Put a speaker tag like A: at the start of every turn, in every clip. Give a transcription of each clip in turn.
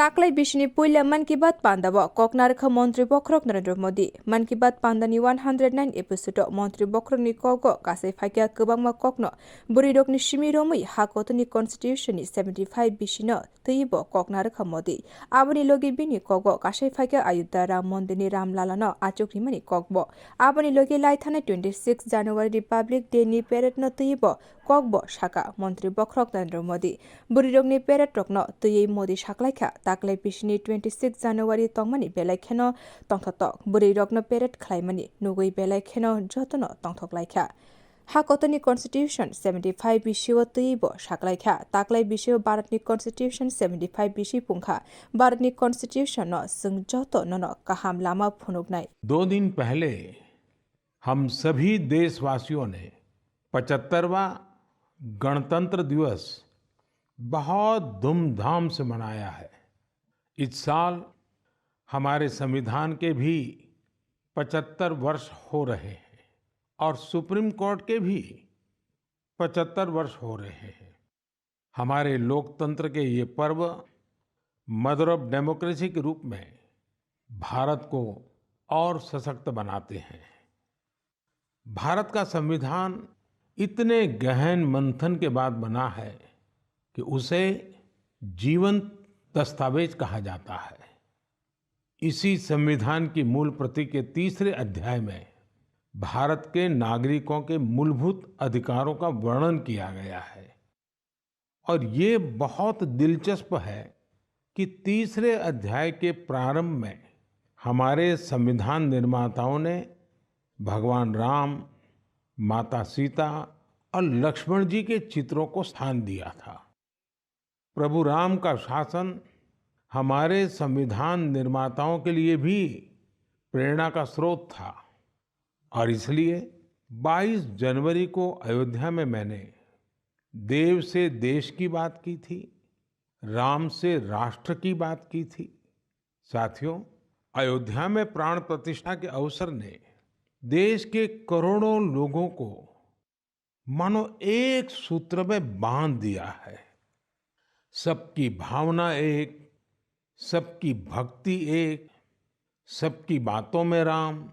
A: Taklay bishini puila Man Ki Baat pandabo koknarkha Montri Bokrok Narendra Modi Man Ki Baat pandani 109 episode Montri Bokrok ni kogo kasai phakya kwbangma kokno buridok ni shimiromui hakotoni constitution ni 75 bishino teibo koknarkha Modi aboni logi bini kogo kasai phakya Ayodhya Ram Mandir ni Ramlalano achokrimani kokbo aboni logi laithana 26 January Republic Day ni parade no teibo kokbo shaka Montri Bokrok Narendra Modi buridok ni parade rokno tei Modi shaklaikha taklay bishini 26 January tongmani belai kheno tongthok buri rokno parade khlaimani nugui belai kheno jotono tongthok laikha hakotoni constitution 75 bishiyo teibo shaklaikha taklay bishiyo Bharatni constitution 75 bishi pungkha Bharatni constitution no sung joto no kaham lama phunuknai
B: 2 दिन पहले हम सभी देशवासियों ने 75वां गणतंत्र दिवस बहुत धूमधाम से मनाया है। इस साल हमारे संविधान के भी 75 वर्ष हो रहे हैं और सुप्रीम कोर्ट के भी 75 वर्ष हो रहे हैं। हमारे लोकतंत्र के ये पर्व मदर ऑफ डेमोक्रेसी के रूप में भारत को और सशक्त बनाते हैं। भारत का संविधान इतने गहन मंथन के बाद बना है कि उसे जीवंत दस्तावेज कहा जाता है। इसी संविधान की मूल प्रति के 3रे अध्याय में भारत के नागरिकों के मूलभूत अधिकारों का वर्णन किया गया है और ये बहुत दिलचस्प है कि 3रे अध्याय के प्रारंभ में हमारे संविधान निर्माताओं ने भगवान राम, माता सीता और लक्ष्मण जी के चित्रों को स्थान दिया था। प्रभु राम का शासन हमारे संविधान निर्माताओं के लिए भी प्रेरणा का स्रोत था और इसलिए 22 जनवरी को अयोध्या में मैंने देव से देश की बात की थी, राम से राष्ट्र की बात की थी। साथियों, अयोध्या में प्राण प्रतिष्ठा के अवसर ने देश के करोड़ों लोगों को मानो एक सूत्र में बांध दिया है। सबकी भावना एक, सबकी भक्ति एक, सबकी बातों में राम,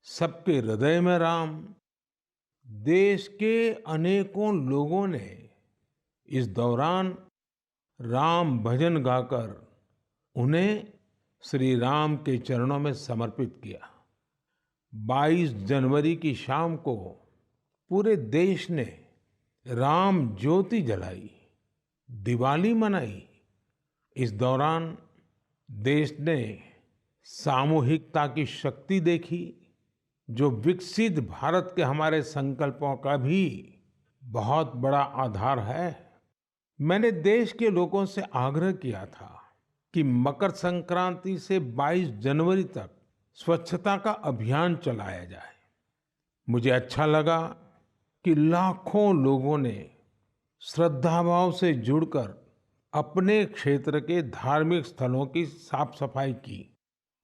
B: सबके हृदय में राम। देश के अनेकों लोगों ने इस दौरान राम भजन गाकर उन्हें श्री राम के चरणों में समर्पित किया। 22 जनवरी की शाम को पूरे देश ने राम ज्योति जलाई, दिवाली मनाई। इस दौरान देश ने सामूहिकता की शक्ति देखी, जो विकसित भारत के हमारे संकल्पों का भी बहुत बड़ा आधार है। मैंने देश के लोगों से आग्रह किया था कि मकर संक्रांति से 22 जनवरी तक स्वच्छता का अभियान चलाया जाए। मुझे अच्छा लगा कि लाखों लोगों ने श्रद्धाभाव से जुड़कर अपने क्षेत्र के धार्मिक स्थलों की साफ सफाई की।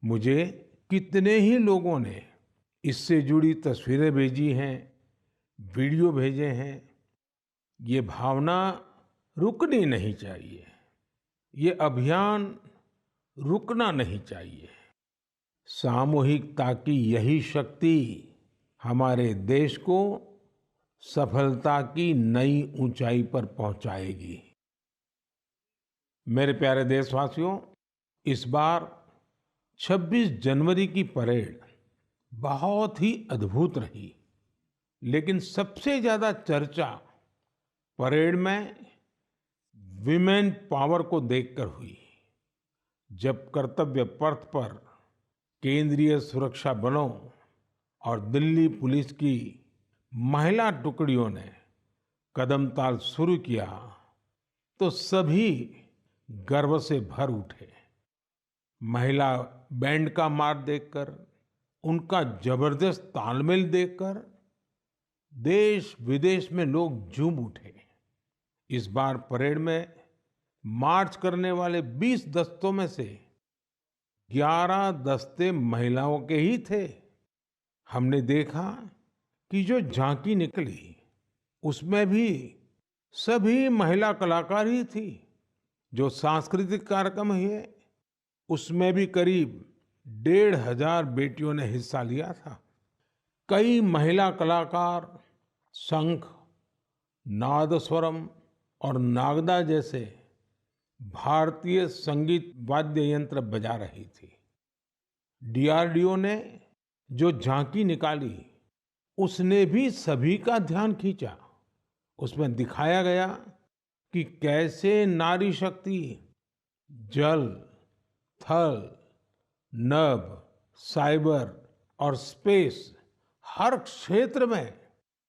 B: मुझे कितने ही लोगों ने इससे जुड़ी तस्वीरें भेजी हैं, वीडियो भेजे हैं। ये भावना रुकनी नहीं चाहिए, ये अभियान रुकना नहीं चाहिए। सामूहिकता की यही शक्ति हमारे देश को सफलता की नई ऊंचाई पर पहुंचाएगी। मेरे प्यारे देशवासियों, इस बार 26 जनवरी की परेड बहुत ही अद्भुत रही, लेकिन सबसे ज्यादा चर्चा परेड में विमेन पावर को देखकर हुई। जब कर्तव्य पथ पर केंद्रीय सुरक्षा बलों और दिल्ली पुलिस की महिला टुकड़ियों ने कदमताल शुरू किया तो सभी गर्व से भर उठे। महिला बैंड का मार्च देखकर, उनका जबरदस्त तालमेल देखकर देश विदेश में लोग झूम उठे। इस बार परेड में मार्च करने वाले 20 दस्तों में से 11 दस्ते महिलाओं के ही थे। हमने देखा कि जो झांकी निकली उसमें भी सभी महिला कलाकार ही थी। जो सांस्कृतिक कार्यक्रम है उसमें भी करीब 1,500 बेटियों ने हिस्सा लिया था। कई महिला कलाकार शंख, नादस्वरम और नागदा जैसे भारतीय संगीत वाद्य यंत्र बजा रही थी। डीआरडीओ ने जो झांकी निकाली उसने भी सभी का ध्यान खींचा। उसमें दिखाया गया कि कैसे नारी शक्ति जल, थल, नभ, साइबर और स्पेस हर क्षेत्र में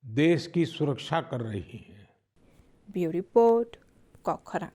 B: देश की सुरक्षा कर रही है।
A: ब्यूरो रिपोर्ट, कोकरा।